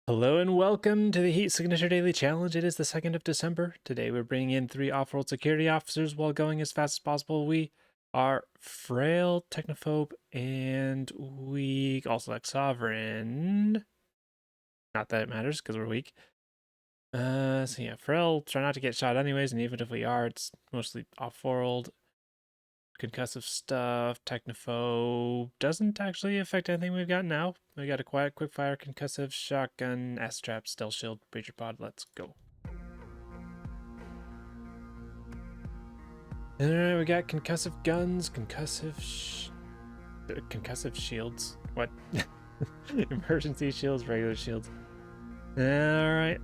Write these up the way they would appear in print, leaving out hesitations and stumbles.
Hello and welcome to the Heat Signature Daily Challenge. It is the 2nd of December. Today we're bringing in 3 off-world security officers while going as fast as possible. We are frail, technophobe, and weak. Also like sovereign. Not that it matters because we're weak. So yeah, frail, try not to get shot anyways, and even if we are, it's mostly off-world. Concussive stuff, technophobe, doesn't actually affect anything we've got now. We got a quiet, quickfire, concussive, shotgun, S-trap, stealth shield, breacher pod. Let's go. Alright, we got concussive guns, concussive shields. What? Emergency shields, regular shields. Alright.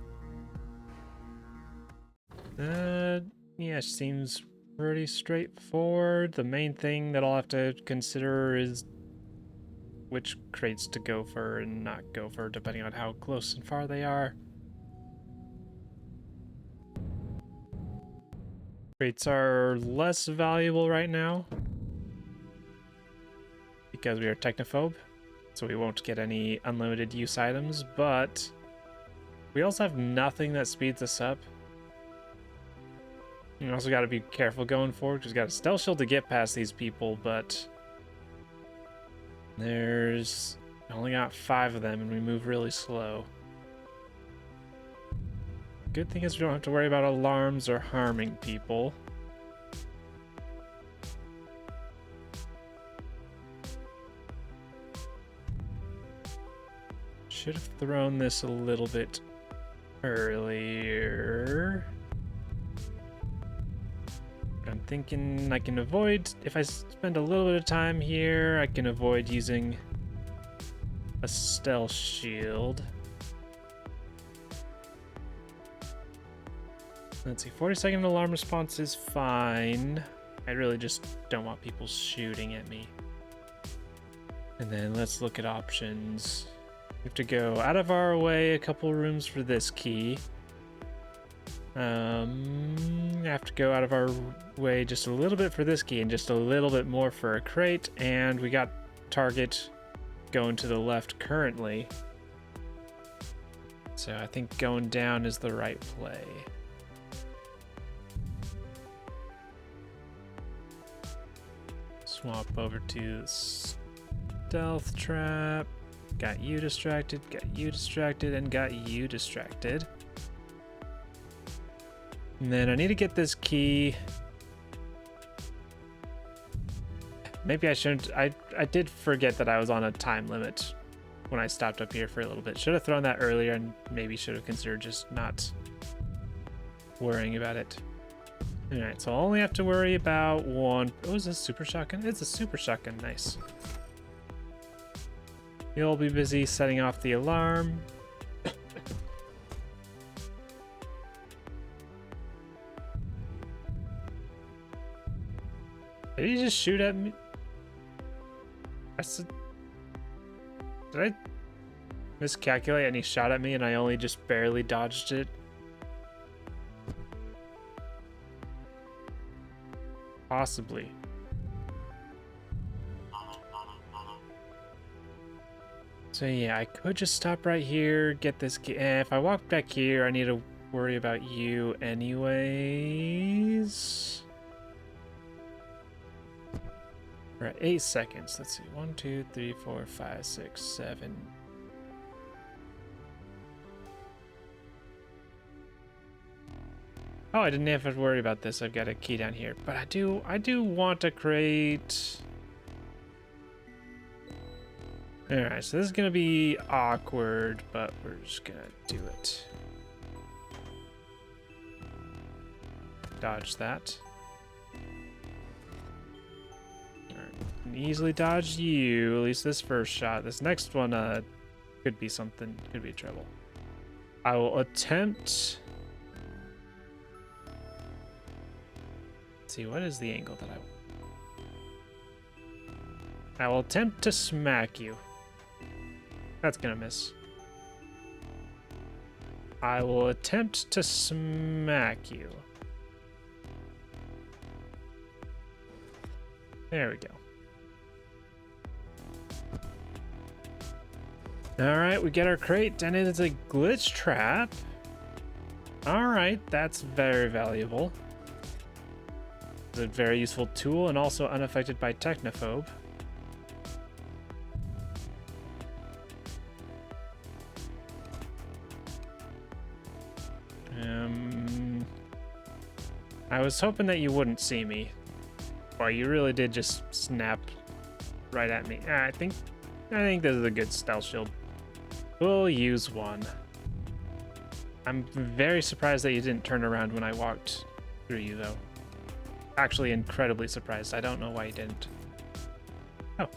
Yeah, seems pretty straightforward. The main thing that I'll have to consider is which crates to go for and not go for, depending on how close and far they are. Crates are less valuable right now because we are technophobe, so we won't get any unlimited use items, but we also have nothing that speeds us up. You also got to be careful going forward because we got a stealth shield to get past these people, but there's only got 5 of them and we move really slow. Good thing is we don't have to worry about alarms or harming people. Should have thrown this a little bit earlier. I'm thinking I can avoid, if I spend a little bit of time here, I can avoid using a stealth shield. Let's see, 40-second alarm response is fine. I really just don't want people shooting at me. And then let's look at options. We have to go out of our way a couple rooms for this key. I have to go out of our way just a little bit for this key and just a little bit more for a crate, and we got target going to the left currently. So I think going down is the right play. Swap over to stealth trap. Got you distracted, and got you distracted. And then I need to get this key. Maybe I shouldn't. I did forget that I was on a time limit when I stopped up here for a little bit. Should have thrown that earlier and maybe should have considered just not worrying about it. Alright, so I'll only have to worry about one. Oh, is this super shotgun? It's a super shotgun. Nice. You'll be busy setting off the alarm. Did he just shoot at me? Did I miscalculate and he shot at me and I only just barely dodged it? Possibly. So yeah, I could just stop right here, get this key. If I walk back here, I need to worry about you anyways. We're at 8 seconds. Let's see. 1, 2, 3, 4, 5, 6, 7. Oh, I didn't have to worry about this. I've got a key down here. But I do want to create. Alright, so this is gonna be awkward, but we're just gonna do it. Dodge that. Easily dodge you, at least this first shot. This next one could be something, could be trouble. I will attempt. Let's see, what is the angle that I will attempt to smack you. That's gonna miss. I will attempt to smack you. There we go. Alright, we get our crate, and it is a glitch trap. Alright, that's very valuable. It's a very useful tool and also unaffected by technophobe. I was hoping that you wouldn't see me. Well, you really did just snap right at me. I think this is a good stealth shield. We'll use one. I'm very surprised that you didn't turn around when I walked through you, though. Actually, incredibly surprised. I don't know why you didn't. Oh.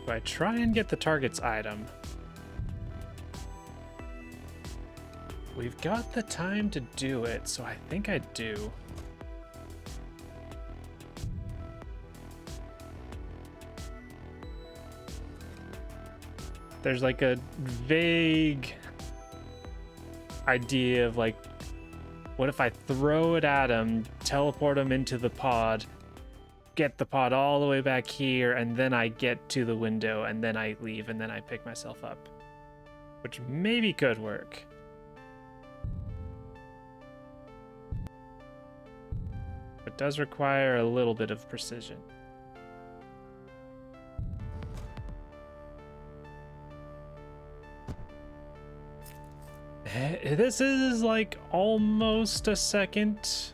Do I try and get the target's item? We've got the time to do it, so I think I do. There's like a vague idea of like, what if I throw it at him, teleport him into the pod, get the pod all the way back here, and then I get to the window, and then I leave, and then I pick myself up. Which maybe could work. It does require a little bit of precision. This is like almost a second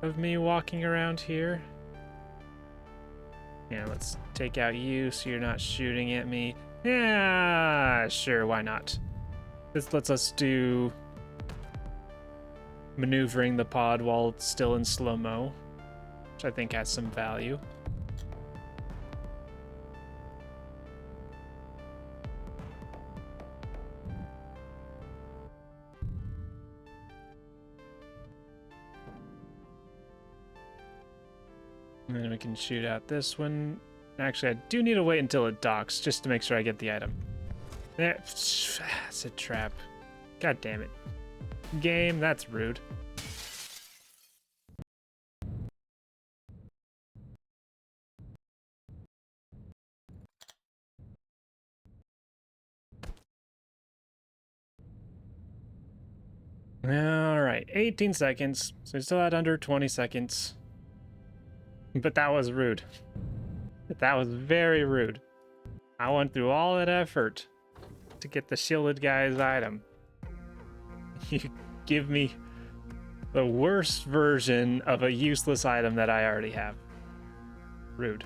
of me walking around here. Yeah, let's take out you so you're not shooting at me. Yeah, sure, why not? This lets us do maneuvering the pod while it's still in slow-mo, which I think has some value. And then we can shoot out this one. Actually, I do need to wait until it docks just to make sure I get the item. It's a trap. God damn it. Game, that's rude. Alright, 18 seconds. So we still had under 20 seconds. But that was rude. That was very rude. I went through all that effort to get the shielded guy's item. You give me the worst version of a useless item that I already have. Rude.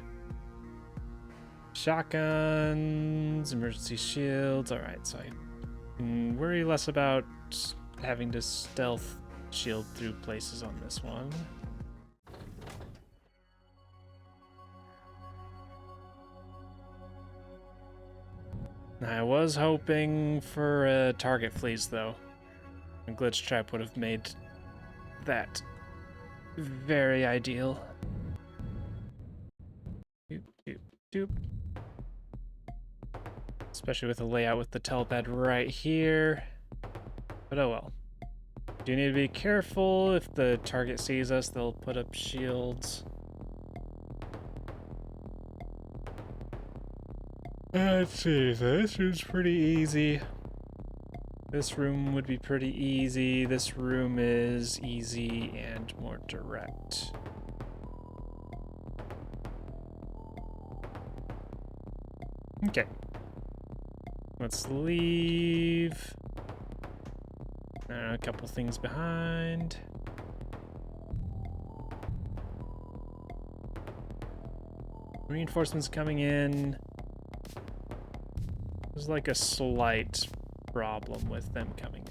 Shotguns, emergency shields. Alright, so I can worry less about having to stealth shield through places on this one. I was hoping for a target fleas, though. A glitch trap would have made that very ideal. Doop, doop, doop. Especially with the layout with the telepad right here. But oh well. Do need to be careful. If the target sees us, they'll put up shields. Let's see, so this room's pretty easy. This room would be pretty easy. This room is easy and more direct. Okay. Let's leave. A couple things behind. Reinforcements coming in. There's like a slight problem with them coming in.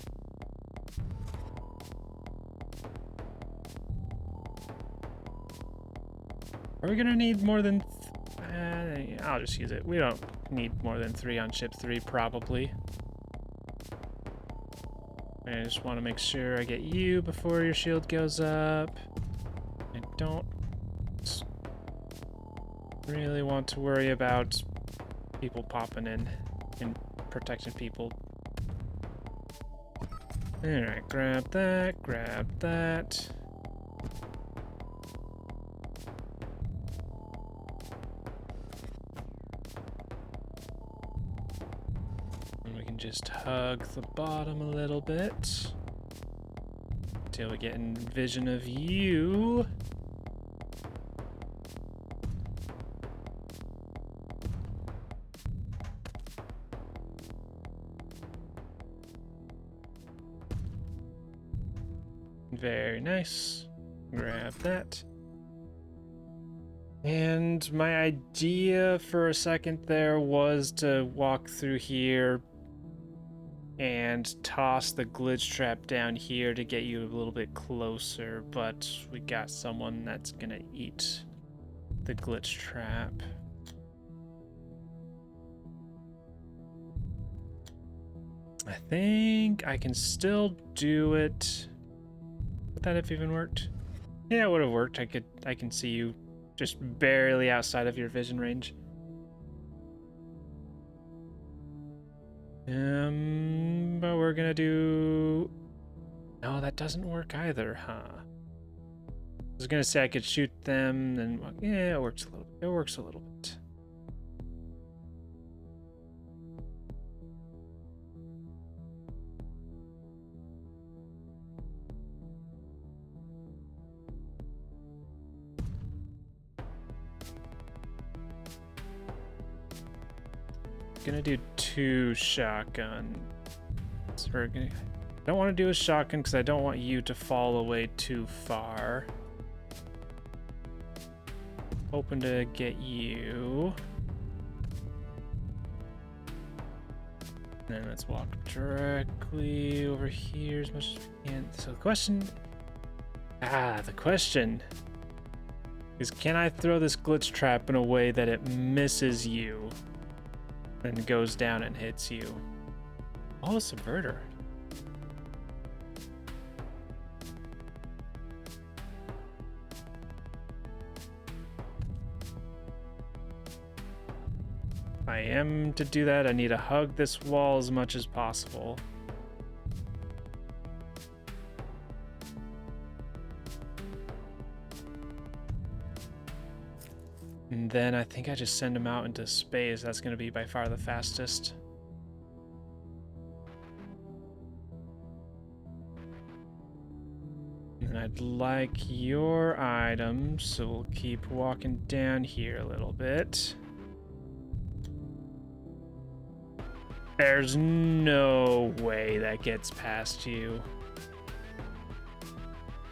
Are we gonna need more than... I'll just use it. We don't need more than 3 on ship 3, probably. I just want to make sure I get you before your shield goes up. I don't really want to worry about people popping in and protecting people. Alright, grab that, grab that. And we can just hug the bottom a little bit until we get in vision of you. Very nice. Grab that. And my idea for a second there was to walk through here and toss the glitch trap down here to get you a little bit closer, but we got someone that's gonna eat the glitch trap. I think I can still do it. Would that have even worked? Yeah, it would have worked. I can see you just barely outside of your vision range. But we're gonna do... No, that doesn't work either, huh? I was gonna say I could shoot them, and yeah, it works a little bit. It works a little bit. Gonna do 2 shotgun. So we're gonna... I don't want to do a shotgun because I don't want you to fall away too far. Hoping to get you. And let's walk directly over here as much as we can. So the question is, can I throw this glitch trap in a way that it misses you and goes down and hits you? Oh, a subverter. If I am to do that, I need to hug this wall as much as possible. And then I think I just send him out into space. That's going to be by far the fastest. And I'd like your items, so we'll keep walking down here a little bit. There's no way that gets past you.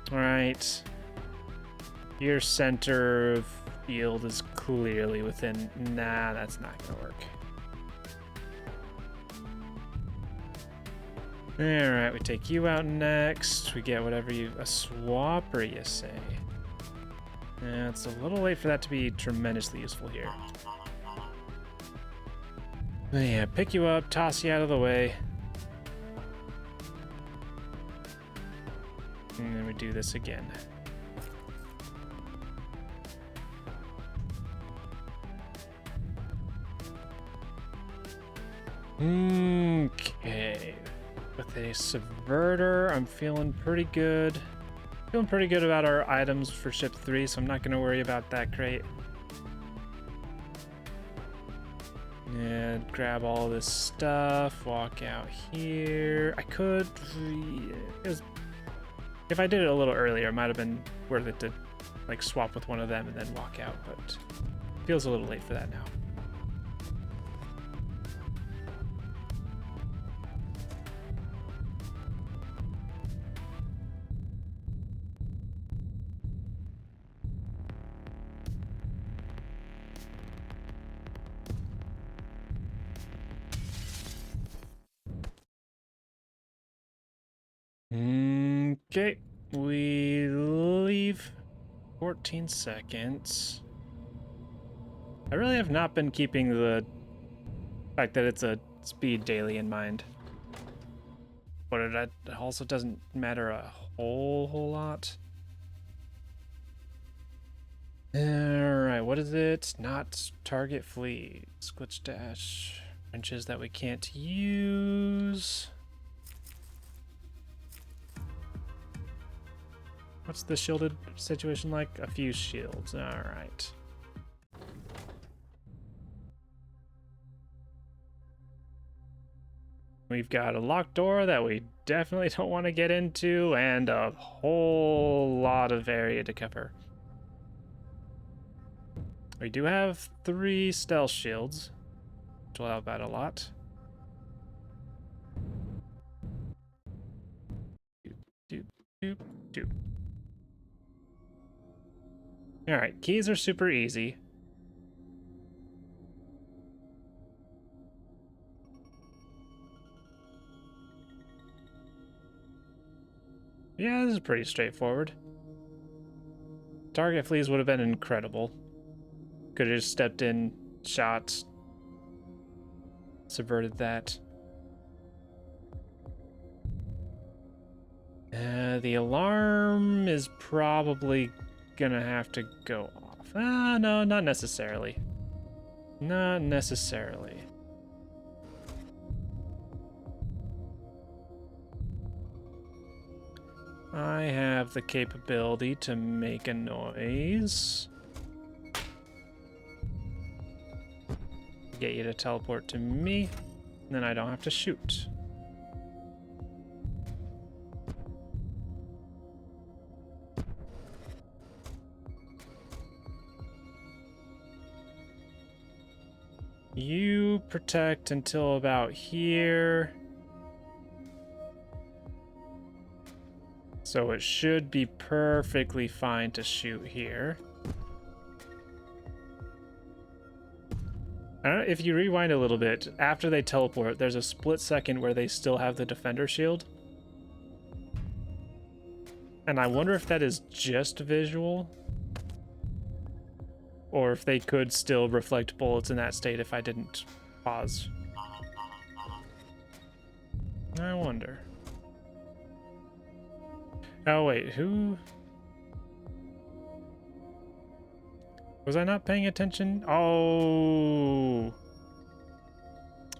Alright. Your center of field is clearly within... Nah, that's not gonna work. Alright, we take you out next. We get whatever you... A swapper, you say? Yeah, it's a little late for that to be tremendously useful here. Yeah, pick you up, toss you out of the way. And then we do this again. Okay. With a subverter, I'm feeling pretty good. Feeling pretty good about our items for ship 3, so I'm not going to worry about that crate. And grab all this stuff, walk out here. I could... if I did it a little earlier, it might have been worth it to like swap with one of them and then walk out, but it feels a little late for that now. Okay, we leave 14 seconds. I really have not been keeping the fact that it's a speed daily in mind. But it also doesn't matter a whole lot. Alright, what is it? Not target fleets. Glitch dash. Wrenches that we can't use. What's the shielded situation like? A few shields. All right. We've got a locked door that we definitely don't want to get into, and a whole lot of area to cover. We do have 3 stealth shields, which will help out a lot. Doop, doop, doop. All right, keys are super easy. Yeah, this is pretty straightforward. Target fleas would have been incredible. Could have just stepped in, shot, subverted that. The alarm is probably gonna have to go off. No, not necessarily. Not necessarily. I have the capability to make a noise. Get you to teleport to me, and then I don't have to shoot. You protect until about here. So it should be perfectly fine to shoot here. I don't know, if you rewind a little bit, after they teleport, there's a split second where they still have the defender shield. And I wonder if that is just visual, or if they could still reflect bullets in that state if I didn't pause. I wonder. Oh wait, who? Was I not paying attention? Oh,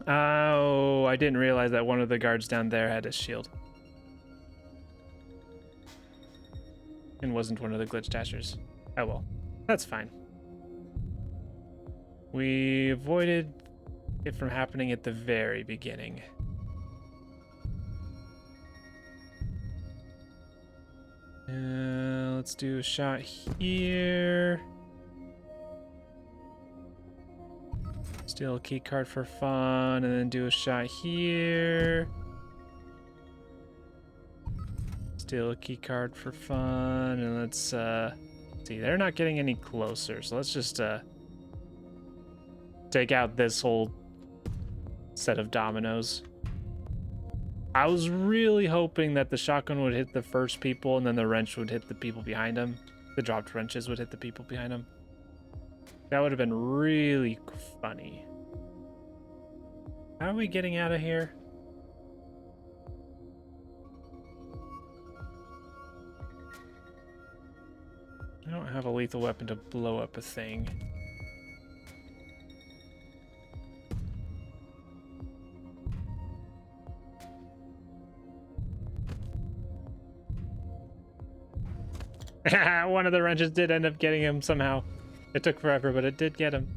I didn't realize that one of the guards down there had a shield. And wasn't one of the glitch dashers. Oh well, that's fine. We avoided it from happening at the very beginning. Let's do a shot here. Steal a key card for fun, and then do a shot here. Steal a key card for fun, and let's see, they're not getting any closer, so let's just take out this whole set of dominoes. I was really hoping that the shotgun would hit the first people and then the wrench would hit the people behind them. The dropped wrenches would hit the people behind them. That would have been really funny. How are we getting out of here? I don't have a lethal weapon to blow up a thing. One of the wrenches did end up getting him somehow. It took forever, but it did get him.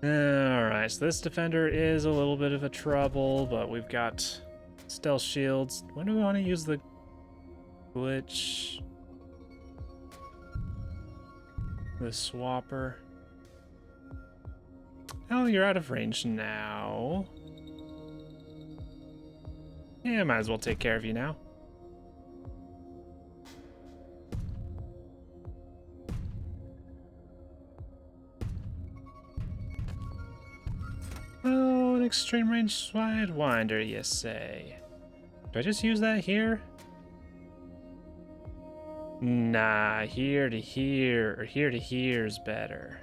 Alright, so this defender is a little bit of a trouble, but we've got stealth shields. When do we want to use the glitch? The swapper. Oh, you're out of range now. Yeah, might as well take care of you now. Oh, an extreme range sidewinder, you say? Do I just use that here? Nah, here to here, or here to here is better.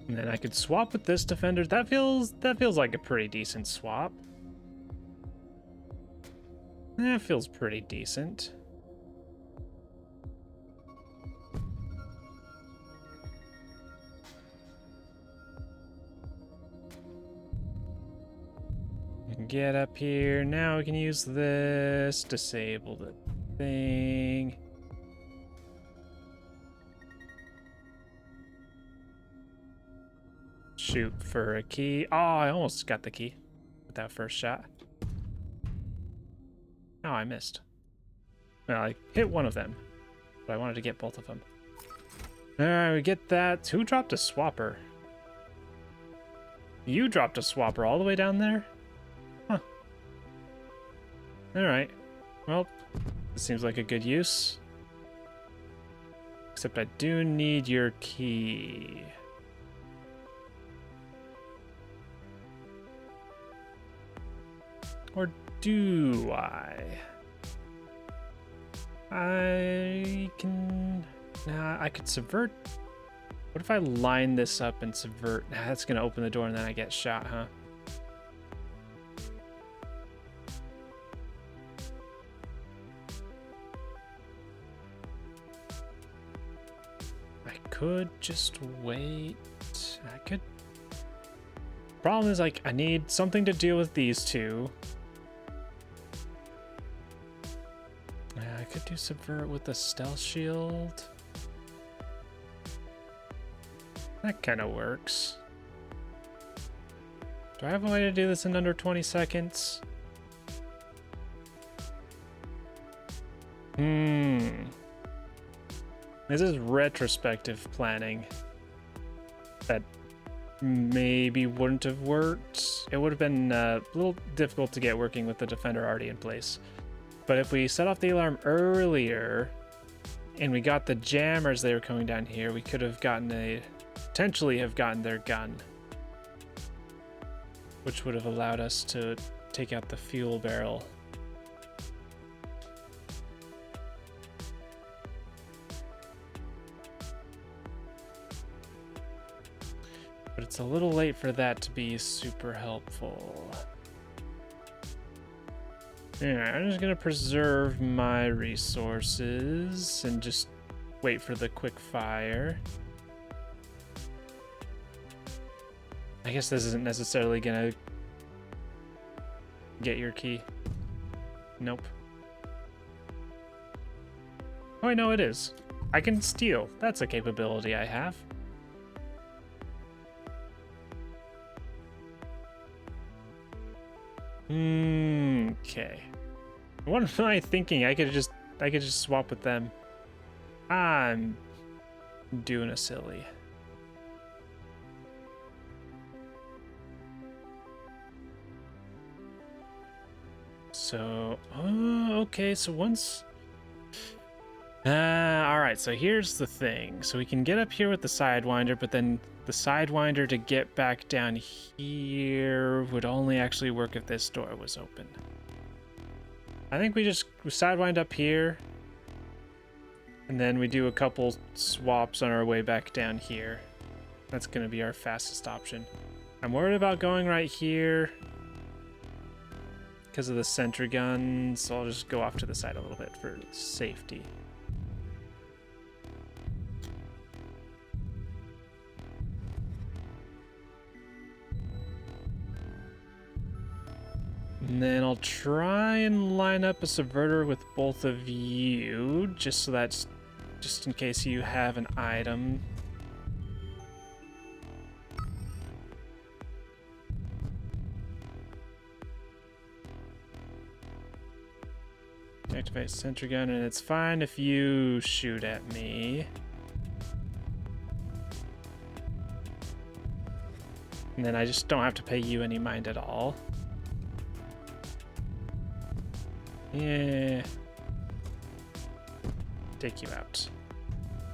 And then I could swap with this defender. That feels like a pretty decent swap. That feels pretty decent. get up here. Now we can use this. Disable the thing. Shoot for a key. Oh, I almost got the key with that first shot. Oh, I missed. Well, I hit one of them, but I wanted to get both of them. Alright, we get that. Who dropped a swapper? You dropped a swapper all the way down there? Huh. Alright. Well, this seems like a good use. Except I do need your key. Or do I? I can... Nah, I could subvert. What if I line this up and subvert? Nah, that's gonna open the door and then I get shot, huh? I could just wait. I could... Problem is, like, I need something to deal with these two. I could do subvert with the stealth shield. That kind of works. Do I have a way to do this in under 20 seconds? This is retrospective planning. That maybe wouldn't have worked. It would have been a little difficult to get working with the defender already in place. But if we set off the alarm earlier and we got the jammers they were coming down here, we could have gotten potentially have gotten their gun, which would have allowed us to take out the fuel barrel. But it's a little late for that to be super helpful. Yeah, I'm just gonna preserve my resources and just wait for the quick fire. I guess this isn't necessarily gonna get your key. Nope. Oh, I know it is. I can steal. That's a capability I have. Okay. What am I thinking? I could just swap with them. I'm doing a silly. So, okay, so once... alright, so here's the thing. So we can get up here with the Sidewinder, but then the Sidewinder to get back down here would only actually work if this door was open. I think we just Sidewind up here, and then we do a couple swaps on our way back down here. That's going to be our fastest option. I'm worried about going right here because of the sentry gun, so I'll just go off to the side a little bit for safety. And then I'll try and line up a subverter with both of you, just so that's just in case you have an item. Activate sentry gun, and it's fine if you shoot at me. And then I just don't have to pay you any mind at all. Yeah. Take you out.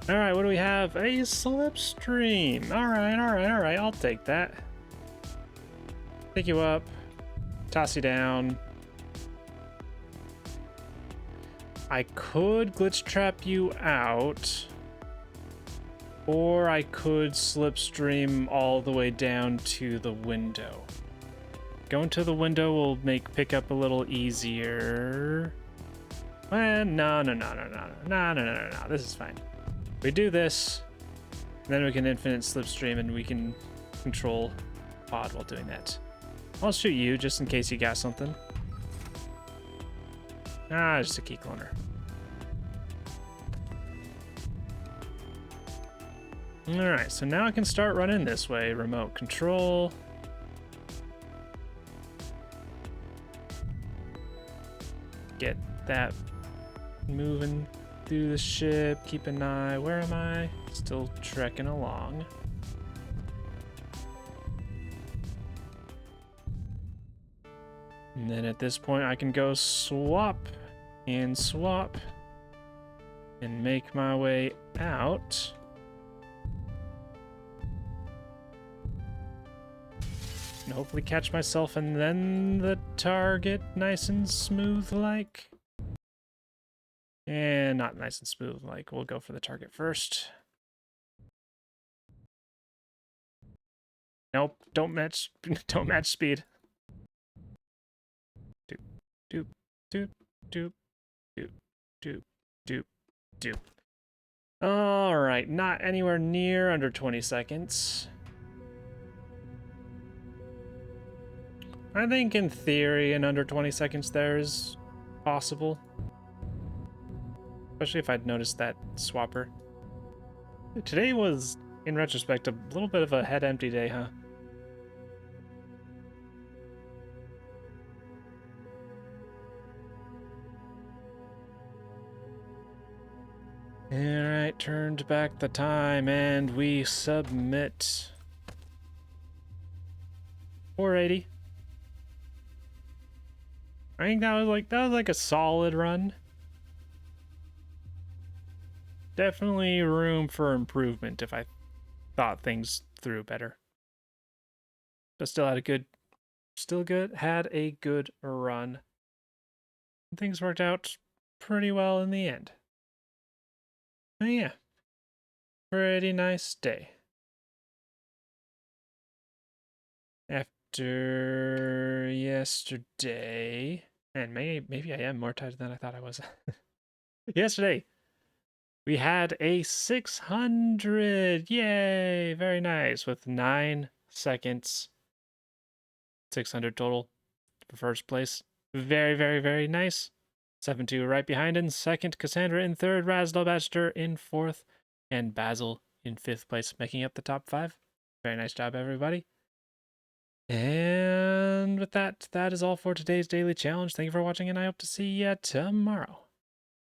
Alright, what do we have? A slipstream. Alright, I'll take that. Pick you up. Toss you down. I could glitch trap you out. Or I could slipstream all the way down to the window. Going to the window will make pickup a little easier. Well, no. This is fine. We do this, then we can infinite slipstream and we can control pod while doing that. I'll shoot you just in case you got something. Ah, just a key cloner. Alright, so now I can start running this way. Remote control. Get that moving through the ship. Keep an eye. Where am I? Still trekking along. And then at this point I can go swap and swap and make my way out. And hopefully catch myself and then the target nice and smooth like. And not nice and smooth like. We'll go for the target first. Nope, don't match speed. Doop, doop, doop, doop, doop, doop, doop. Alright, not anywhere near under 20 seconds. I think in theory in under 20 seconds there is possible. Especially if I'd noticed that swapper. Today was, in retrospect, a little bit of a head empty day, huh? Alright, turned back the time and we submit. 480. I think that was like a solid run. Definitely room for improvement if I thought things through better. But still had a good run. Things worked out pretty well in the end. But yeah, pretty nice day. After yesterday, and maybe I am more tired than I thought I was. Yesterday, we had a 600. Yay! Very nice. With 9 seconds. 600 total for first place. Very, very, very nice. 7-2 right behind in second. Cassandra in third. Razdalbashter in fourth. And Basil in fifth place, making up the top 5. Very nice job, everybody. And with that, that is all for today's daily challenge. Thank you for watching, and I hope to see you tomorrow.